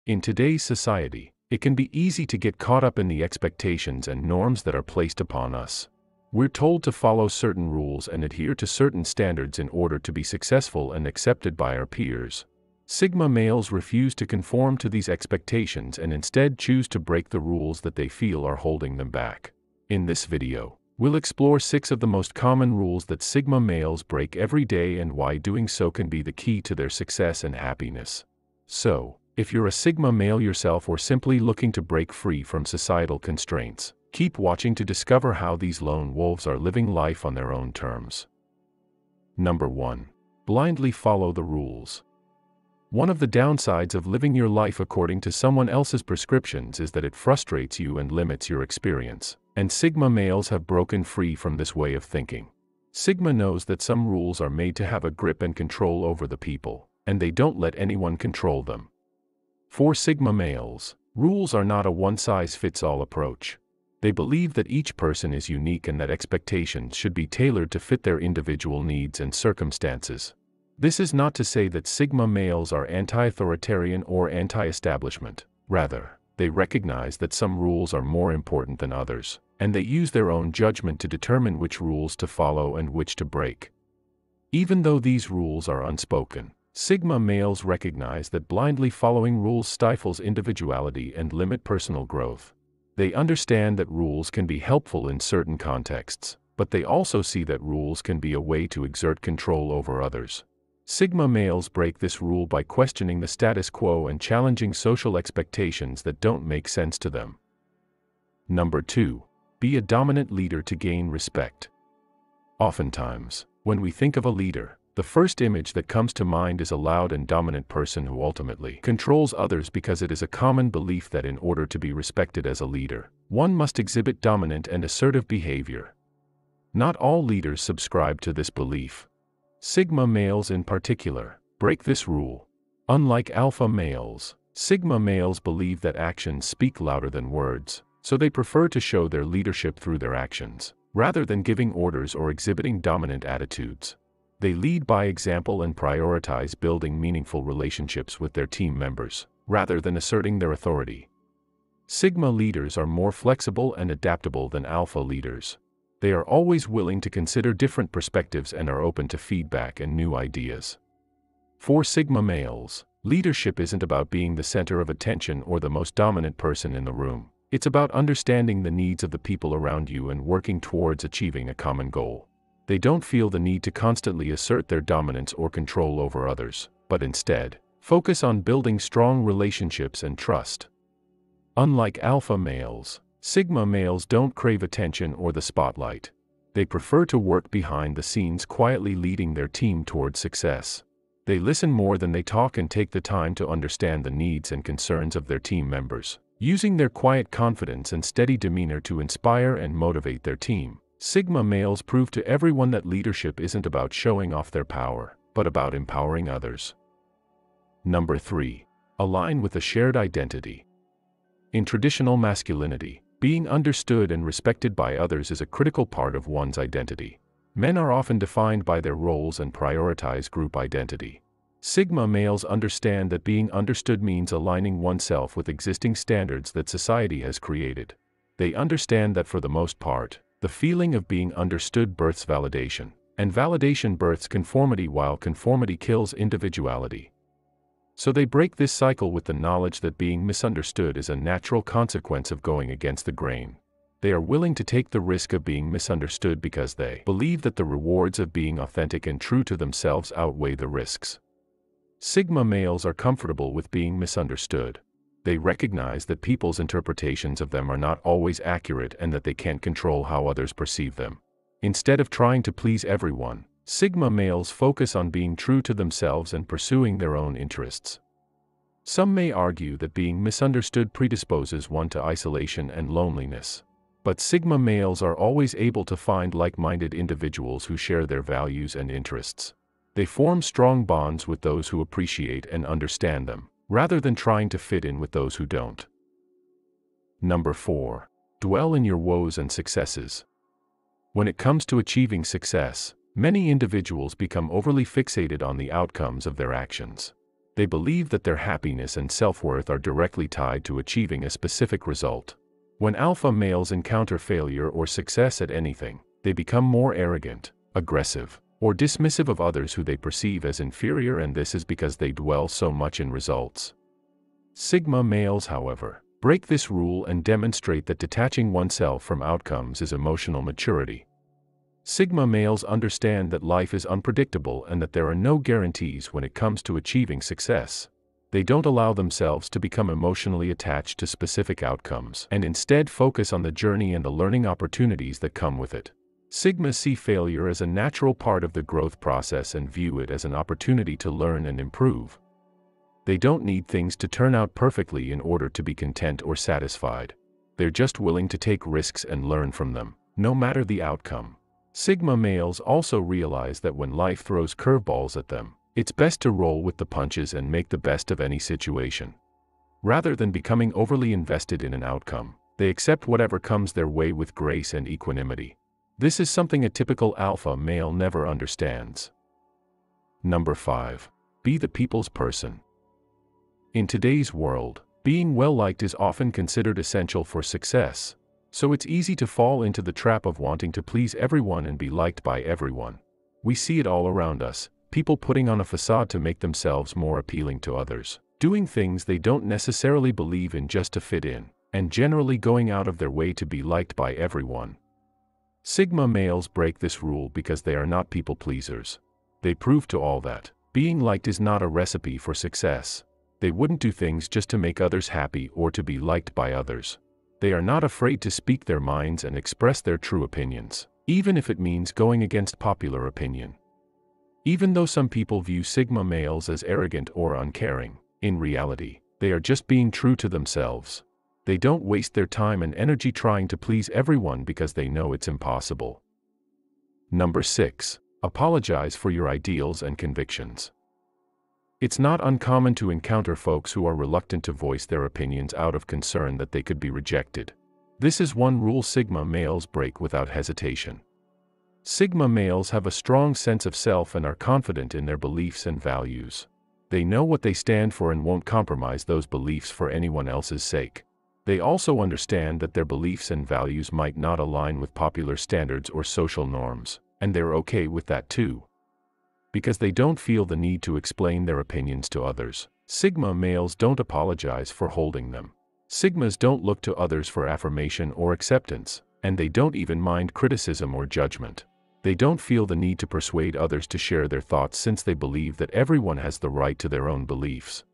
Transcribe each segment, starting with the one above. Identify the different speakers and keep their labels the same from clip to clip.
Speaker 1: In today's society, it can be easy to get caught up in the expectations and norms that are placed upon us. We're told to follow certain rules and adhere to certain standards in order to be successful and accepted by our peers. Sigma males refuse to conform to these expectations and instead choose to break the rules that they feel are holding them back. In this video, we'll explore 6 of the most common rules that Sigma males break every day and why doing so can be the key to their success and happiness. So, if you're a Sigma male yourself or simply looking to break free from societal constraints, keep watching to discover how these lone wolves are living life on their own terms. Number 1. Blindly follow the rules. One of the downsides of living your life according to someone else's prescriptions is that it frustrates you and limits your experience, and Sigma males have broken free from this way of thinking. Sigma knows that some rules are made to have a grip and control over the people, and they don't let anyone control them. For Sigma males, rules are not a one-size-fits-all approach. They believe that each person is unique and that expectations should be tailored to fit their individual needs and circumstances. This is not to say that Sigma males are anti-authoritarian or anti-establishment. Rather, they recognize that some rules are more important than others, and they use their own judgment to determine which rules to follow and which to break. Even though these rules are unspoken, Sigma males recognize that blindly following rules stifles individuality and limit personal growth. They understand that rules can be helpful in certain contexts, but they also see that rules can be a way to exert control over others. Sigma males break this rule by questioning the status quo and challenging social expectations that don't make sense to them. Number 2. Be a dominant leader to gain respect. Oftentimes, when we think of a leader, the first image that comes to mind is a loud and dominant person who ultimately controls others, because it is a common belief that in order to be respected as a leader, one must exhibit dominant and assertive behavior. Not all leaders subscribe to this belief. Sigma males in particular break this rule. Unlike alpha males, Sigma males believe that actions speak louder than words, so they prefer to show their leadership through their actions, rather than giving orders or exhibiting dominant attitudes. They lead by example and prioritize building meaningful relationships with their team members, rather than asserting their authority. Sigma leaders are more flexible and adaptable than alpha leaders. They are always willing to consider different perspectives and are open to feedback and new ideas. For Sigma males, leadership isn't about being the center of attention or the most dominant person in the room. It's about understanding the needs of the people around you and working towards achieving a common goal. They don't feel the need to constantly assert their dominance or control over others, but instead, focus on building strong relationships and trust. Unlike alpha males, Sigma males don't crave attention or the spotlight. They prefer to work behind the scenes, quietly leading their team towards success. They listen more than they talk and take the time to understand the needs and concerns of their team members, using their quiet confidence and steady demeanor to inspire and motivate their team. Sigma males prove to everyone that leadership isn't about showing off their power, but about empowering others. Number 3. Align with a shared identity. In traditional masculinity, being understood and respected by others is a critical part of one's identity. Men are often defined by their roles and prioritize group identity. Sigma males understand that being understood means aligning oneself with existing standards that society has created. They understand that for the most part, the feeling of being understood births validation, and validation births conformity, while conformity kills individuality. So they break this cycle with the knowledge that being misunderstood is a natural consequence of going against the grain. They are willing to take the risk of being misunderstood because they believe that the rewards of being authentic and true to themselves outweigh the risks. Sigma males are comfortable with being misunderstood. They recognize that people's interpretations of them are not always accurate and that they can't control how others perceive them. Instead of trying to please everyone, Sigma males focus on being true to themselves and pursuing their own interests. Some may argue that being misunderstood predisposes one to isolation and loneliness. But Sigma males are always able to find like-minded individuals who share their values and interests. They form strong bonds with those who appreciate and understand them, rather than trying to fit in with those who don't. Number 4. Dwell in your woes and successes. When it comes to achieving success, many individuals become overly fixated on the outcomes of their actions. They believe that their happiness and self-worth are directly tied to achieving a specific result. When alpha males encounter failure or success at anything, they become more arrogant, aggressive, or dismissive of others who they perceive as inferior, and this is because they dwell so much in results. Sigma males, however, break this rule and demonstrate that detaching oneself from outcomes is emotional maturity. Sigma males understand that life is unpredictable and that there are no guarantees when it comes to achieving success. They don't allow themselves to become emotionally attached to specific outcomes and instead focus on the journey and the learning opportunities that come with it. Sigma see failure as a natural part of the growth process and view it as an opportunity to learn and improve. They don't need things to turn out perfectly in order to be content or satisfied. They're just willing to take risks and learn from them, no matter the outcome. Sigma males also realize that when life throws curveballs at them, it's best to roll with the punches and make the best of any situation. Rather than becoming overly invested in an outcome, they accept whatever comes their way with grace and equanimity. This is something a typical alpha male never understands. Number 5. Be the people's person. In today's world, being well-liked is often considered essential for success, so it's easy to fall into the trap of wanting to please everyone and be liked by everyone. We see it all around us, people putting on a facade to make themselves more appealing to others, doing things they don't necessarily believe in just to fit in, and generally going out of their way to be liked by everyone. Sigma males break this rule because they are not people pleasers. They prove to all that being liked is not a recipe for success. They wouldn't do things just to make others happy or to be liked by others. They are not afraid to speak their minds and express their true opinions, even if it means going against popular opinion. Even though some people view Sigma males as arrogant or uncaring, in reality, they are just being true to themselves. They don't waste their time and energy trying to please everyone because they know it's impossible. Number 6. Apologize for your ideals and convictions. It's not uncommon to encounter folks who are reluctant to voice their opinions out of concern that they could be rejected. This is one rule Sigma males break without hesitation. Sigma males have a strong sense of self and are confident in their beliefs and values. They know what they stand for and won't compromise those beliefs for anyone else's sake. They also understand that their beliefs and values might not align with popular standards or social norms, and they're okay with that too. Because they don't feel the need to explain their opinions to others, Sigma males don't apologize for holding them. Sigmas don't look to others for affirmation or acceptance, and they don't even mind criticism or judgment. They don't feel the need to persuade others to share their thoughts since they believe that everyone has the right to their own beliefs.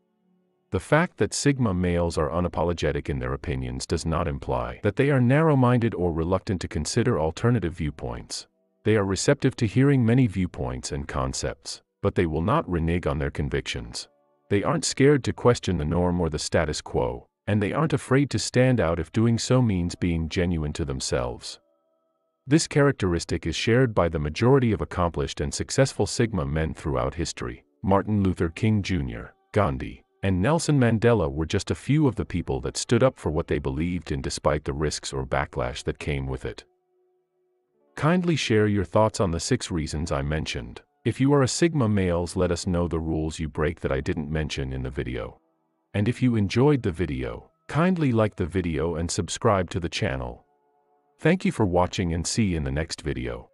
Speaker 1: The fact that Sigma males are unapologetic in their opinions does not imply that they are narrow-minded or reluctant to consider alternative viewpoints. They are receptive to hearing many viewpoints and concepts, but they will not renege on their convictions. They aren't scared to question the norm or the status quo, and they aren't afraid to stand out if doing so means being genuine to themselves. This characteristic is shared by the majority of accomplished and successful Sigma men throughout history. Martin Luther King Jr., Gandhi, and Nelson Mandela were just a few of the people that stood up for what they believed in despite the risks or backlash that came with it. Kindly share your thoughts on the 6 reasons I mentioned. If you are a Sigma males, let us know the rules you break that I didn't mention in the video. And if you enjoyed the video, kindly like the video and subscribe to the channel. Thank you for watching and see you in the next video.